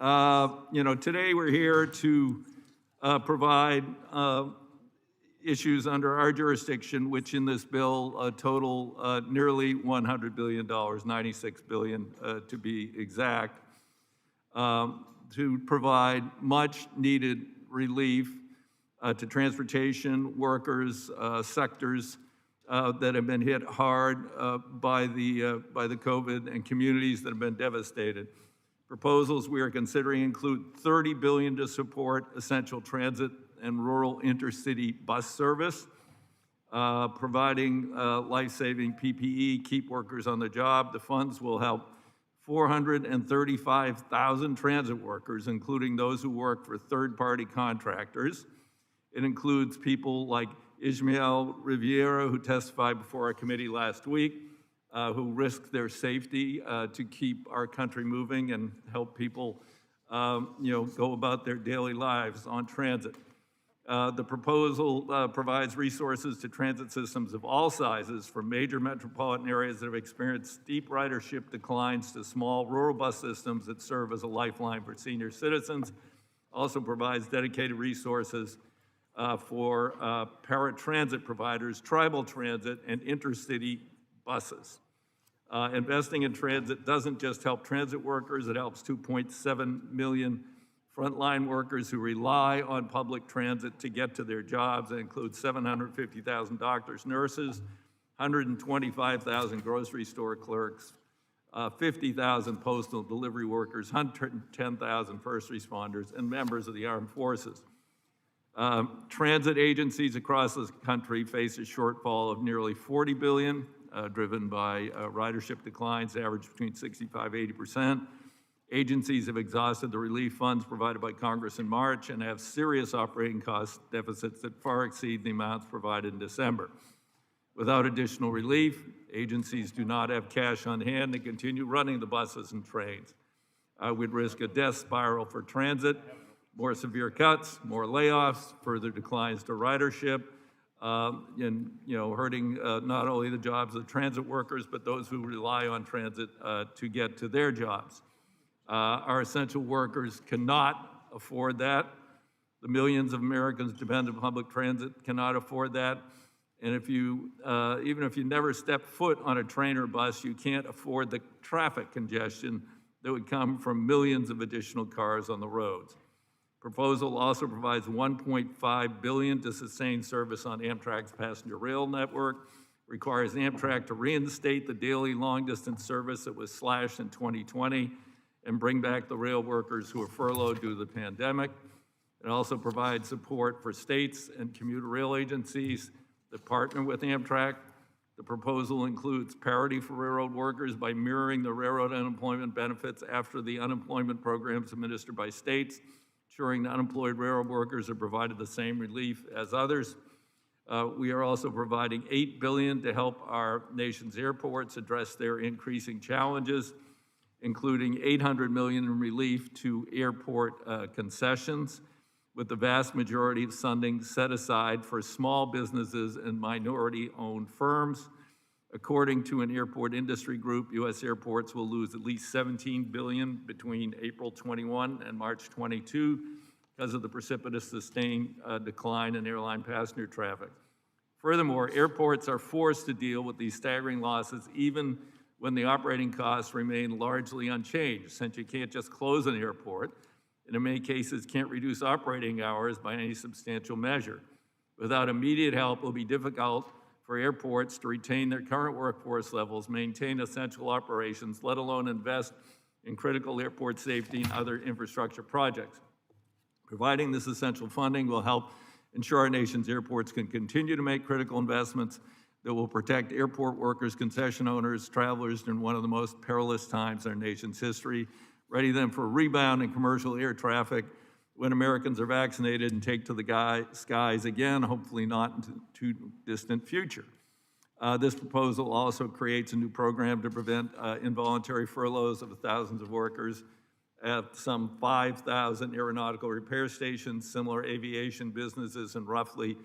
Today we're here to provide issues under our jurisdiction, which in this bill total nearly $100 billion, $96 billion to be exact, to provide much needed relief to transportation workers, sectors that have been hit hard by the COVID, and communities that have been devastated. Proposals we are considering include $30 billion to support essential transit and rural intercity bus service, providing life-saving PPE, keep workers on the job. The funds will help 435,000 transit workers, including those who work for third-party contractors. It includes people like Ismael Riviera, who testified before our committee last week, who risked their safety to keep our country moving and help people, go about their daily lives on transit. The proposal provides resources to transit systems of all sizes, from major metropolitan areas that have experienced steep ridership declines to small rural bus systems that serve as a lifeline for senior citizens. Also provides dedicated resources for paratransit providers, tribal transit, and intercity buses. Investing in transit doesn't just help transit workers, it helps 2.7 million frontline workers who rely on public transit to get to their jobs. It includes 750,000 doctors, nurses, 125,000 grocery store clerks, 50,000 postal delivery workers, 110,000 first responders, and members of the armed forces. Transit agencies across the country face a shortfall of nearly $40 billion, driven by ridership declines, average between 65–80%. Agencies have exhausted the relief funds provided by Congress in March and have serious operating cost deficits that far exceed the amounts provided in December. Without additional relief, agencies do not have cash on hand to continue running the buses and trains. We'd risk a death spiral for transit, more severe cuts, more layoffs, further declines to ridership, and hurting not only the jobs of transit workers, but those who rely on transit to get to their jobs. Our essential workers cannot afford that. The millions of Americans dependent on public transit cannot afford that. And even if you never step foot on a train or bus, you can't afford the traffic congestion that would come from millions of additional cars on the roads. Proposal also provides $1.5 billion to sustain service on Amtrak's passenger rail network, requires Amtrak to reinstate the daily long-distance service that was slashed in 2020 and bring back the rail workers who were furloughed due to the pandemic. It also provides support for states and commuter rail agencies that partner with Amtrak. The proposal includes parity for railroad workers by mirroring the railroad unemployment benefits after the unemployment programs administered by states, ensuring that unemployed railroad workers are provided the same relief as others. We are also providing $8 billion to help our nation's airports address their increasing challenges, including $800 million in relief to airport concessions, with the vast majority of funding set aside for small businesses and minority-owned firms. According to an airport industry group, U.S. airports will lose at least $17 billion between April 21 and March 22 because of the precipitous sustained decline in airline passenger traffic. Furthermore, airports are forced to deal with these staggering losses even when the operating costs remain largely unchanged, since you can't just close an airport, and in many cases can't reduce operating hours by any substantial measure. Without immediate help, it will be difficult for airports to retain their current workforce levels, maintain essential operations, let alone invest in critical airport safety and other infrastructure projects. Providing this essential funding will help ensure our nation's airports can continue to make critical investments that will protect airport workers, concession owners, travelers during one of the most perilous times in our nation's history, ready them for a rebound in commercial air traffic when Americans are vaccinated and take to the skies again, hopefully not in the too distant future. This proposal also creates a new program to prevent involuntary furloughs of thousands of workers at some 5,000 aeronautical repair stations, similar aviation businesses, and roughly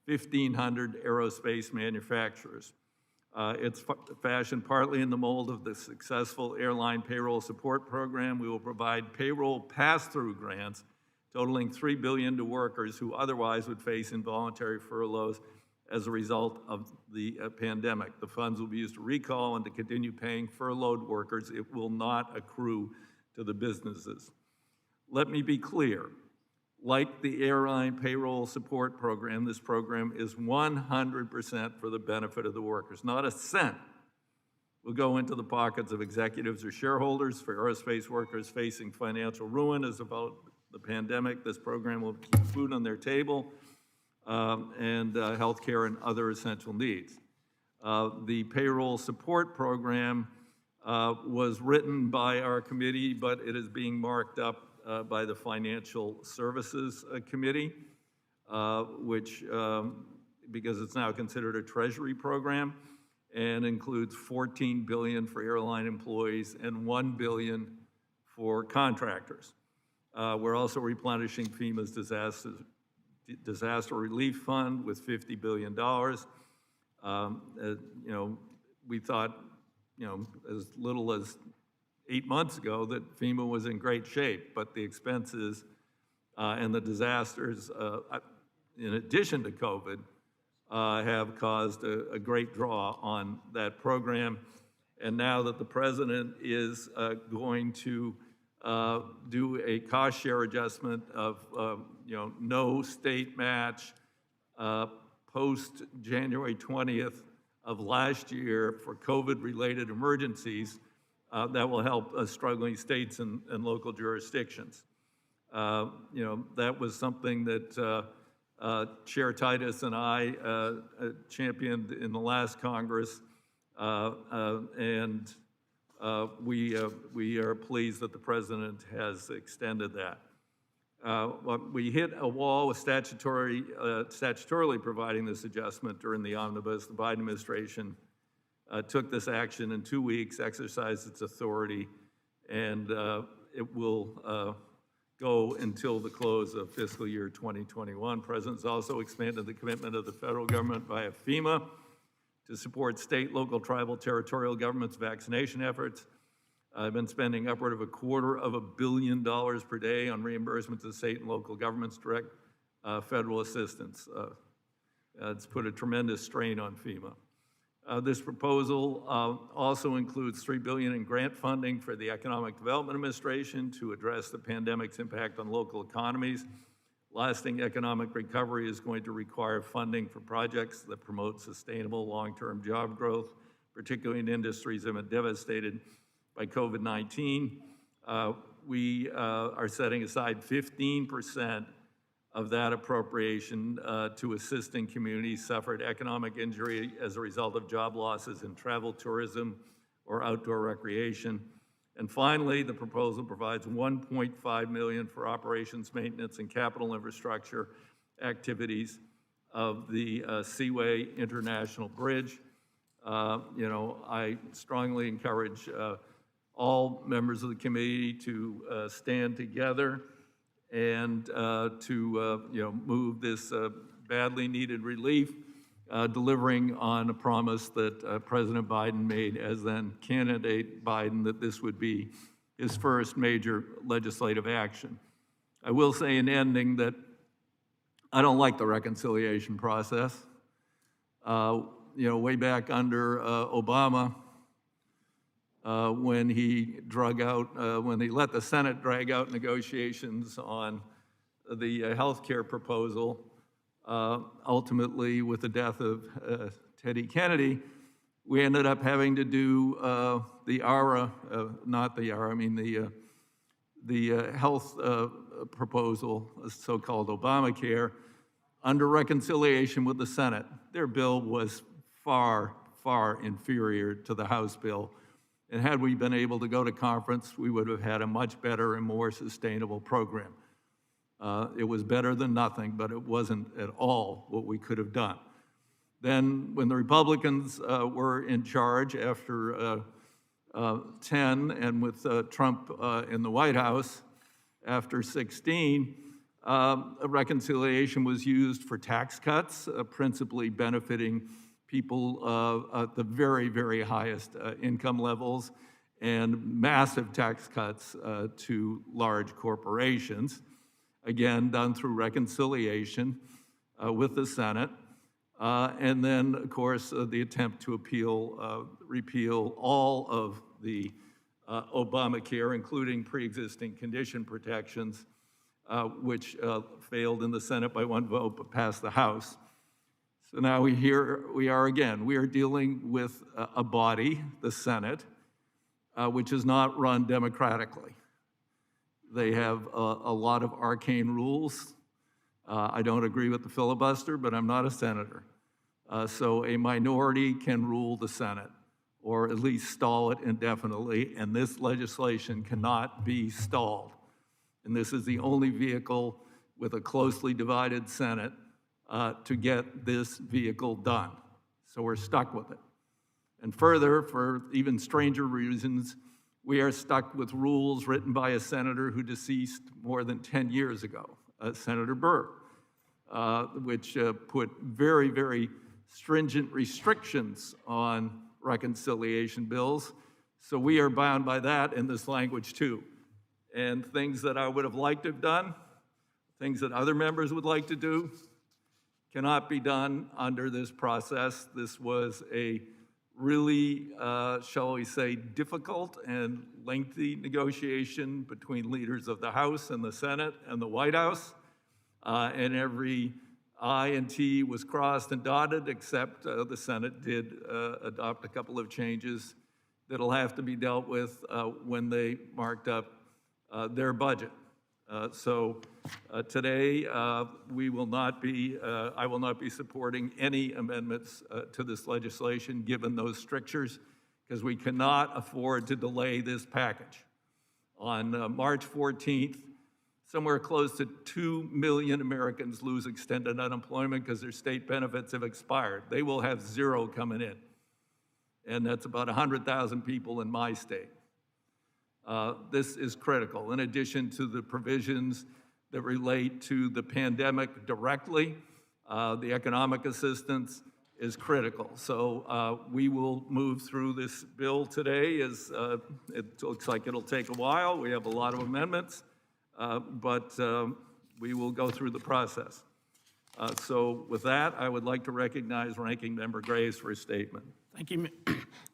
1,500 aerospace manufacturers. It's fashioned partly in the mold of the successful airline payroll support program. We will provide payroll pass-through grants totaling $3 billion to workers who otherwise would face involuntary furloughs as a result of the pandemic. The funds will be used to recall and to continue paying furloughed workers. It will not accrue to the businesses. Let me be clear. Like the airline payroll support program, this program is 100% for the benefit of the workers. Not a cent will go into the pockets of executives or shareholders. For aerospace workers facing financial ruin as about the pandemic, this program will keep food on their table and health care and other essential needs. The payroll support program was written by our committee, but it is being marked up by the Financial Services Committee, which, because it's now considered a Treasury program, and includes $14 billion for airline employees and $1 billion for contractors. We're also replenishing FEMA's disaster relief fund with $50 billion. We thought, as little as 8 months ago that FEMA was in great shape, but the expenses and the disasters, in addition to COVID, have caused a great draw on that program. And now that the president is going to do a cost share adjustment of no state match post January 20th of last year for COVID-related emergencies, that will help struggling states and local jurisdictions. That was something that Chair Titus and I championed in the last Congress, and we are pleased that the president has extended that. We hit a wall with statutorily providing this adjustment during the omnibus. The Biden administration took this action in 2 weeks, exercised its authority, and it will go until the close of fiscal year 2021. The President's also expanded the commitment of the federal government via FEMA to support state, local, tribal, territorial governments' vaccination efforts. I've been spending upward of $250 million per day on reimbursement to state and local governments, direct federal assistance. It's put a tremendous strain on FEMA. This proposal also includes $3 billion in grant funding for the Economic Development Administration to address the pandemic's impact on local economies. Lasting economic recovery is going to require funding for projects that promote sustainable long-term job growth, particularly in industries that have been devastated by COVID-19. We are setting aside 15% of that appropriation to assisting communities suffered economic injury as a result of job losses in travel, tourism, or outdoor recreation. And finally, the proposal provides $1.5 million for operations, maintenance, and capital infrastructure activities of the Seaway International Bridge. I strongly encourage all members of the committee to stand together and to move this badly needed relief, delivering on a promise that President Biden made as then candidate Biden that this would be his first major legislative action. I will say in ending that I don't like the reconciliation process. Way back under Obama, when he let the Senate drag out negotiations on the health care proposal, ultimately with the death of Teddy Kennedy, we ended up having to do the health proposal, so-called Obamacare, under reconciliation with the Senate. Their bill was far, far inferior to the House bill. And had we been able to go to conference, we would have had a much better and more sustainable program. It was better than nothing, but it wasn't at all what we could have done. Then when the Republicans were in charge after 10, and with Trump in the White House after 16, a reconciliation was used for tax cuts, principally benefiting people at the very, very highest income levels, and massive tax cuts to large corporations, again, done through reconciliation with the Senate. And then, of course, the attempt to repeal all of the Obamacare, including pre-existing condition protections, which failed in the Senate by one vote but passed the House. So now we are again. We are dealing with a body, the Senate, which is not run democratically. They have a lot of arcane rules. I don't agree with the filibuster, but I'm not a senator. So a minority can rule the Senate, or at least stall it indefinitely, and this legislation cannot be stalled. And this is the only vehicle with a closely divided Senate to get this vehicle done. So we're stuck with it. And further, for even stranger reasons, we are stuck with rules written by a senator who deceased more than 10 years ago, Senator Burr, which put very, very stringent restrictions on reconciliation bills. So we are bound by that in this language too. And things that I would have liked to have done, things that other members would like to do, cannot be done under this process. This was a really, shall we say, difficult and lengthy negotiation between leaders of the House and the Senate and the White House. And every I and T was crossed and dotted, except the Senate did adopt a couple of changes that'll have to be dealt with when they marked up their budget. So today, we will not be, I will not be supporting any amendments to this legislation given those strictures, because we cannot afford to delay this package. On March 14th, somewhere close to 2 million Americans lose extended unemployment because their state benefits have expired. They will have zero coming in. And that's about 100,000 people in my state. This is critical. In addition to the provisions that relate to the pandemic directly, the economic assistance is critical. So we will move through this bill today. It looks like it'll take a while. We have a lot of amendments, but we will go through the process. So with that, I would like to recognize Ranking Member Graves for his statement. Thank you,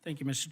Mr. Chairman.